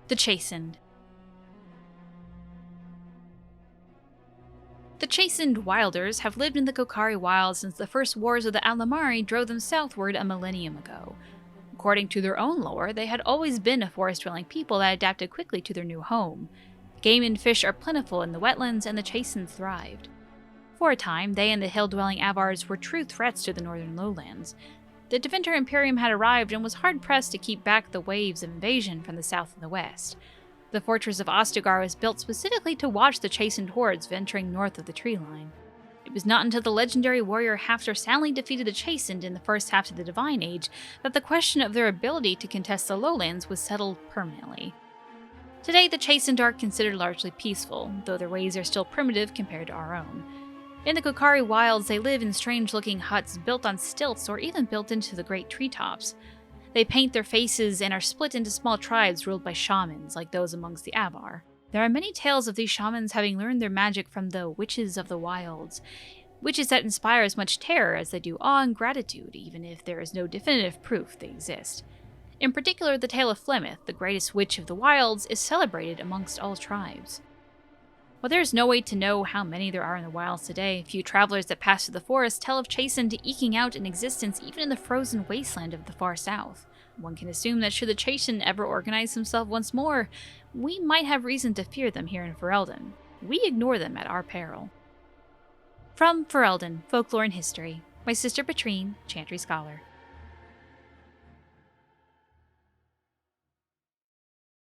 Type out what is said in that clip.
The Chasind. The Chasind Wilders have lived in the Kokari Wilds since the first wars of the Alamari drove them southward a millennium ago. According to their own lore, they had always been a forest-dwelling people that adapted quickly to their new home. Game and fish are plentiful in the wetlands, and the Chasind thrived. For a time, they and the hill-dwelling Avars were true threats to the northern lowlands. The Deventer Imperium had arrived and was hard-pressed to keep back the waves of invasion from the south and the west. The fortress of Ostagar was built specifically to watch the Chasind hordes venturing north of the tree line. It was not until the legendary warrior Hafthor soundly defeated the Chasind in the first half of the Divine Age that the question of their ability to contest the lowlands was settled permanently. Today, the Chasind are considered largely peaceful, though their ways are still primitive compared to our own. In the Kokari Wilds, they live in strange-looking huts built on stilts or even built into the great treetops. They paint their faces and are split into small tribes ruled by shamans, like those amongst the Avar. There are many tales of these shamans having learned their magic from the Witches of the Wilds, witches that inspire as much terror as they do awe and gratitude, even if there is no definitive proof they exist. In particular, the tale of Flemeth, the greatest witch of the wilds, is celebrated amongst all tribes. While there is no way to know how many there are in the wilds today, few travelers that pass through the forest tell of Chasind eking out an existence even in the frozen wasteland of the far south. One can assume that should the Chasind ever organize himself once more, we might have reason to fear them here in Ferelden. We ignore them at our peril. From Ferelden, Folklore and History, my sister Patrine, Chantry Scholar.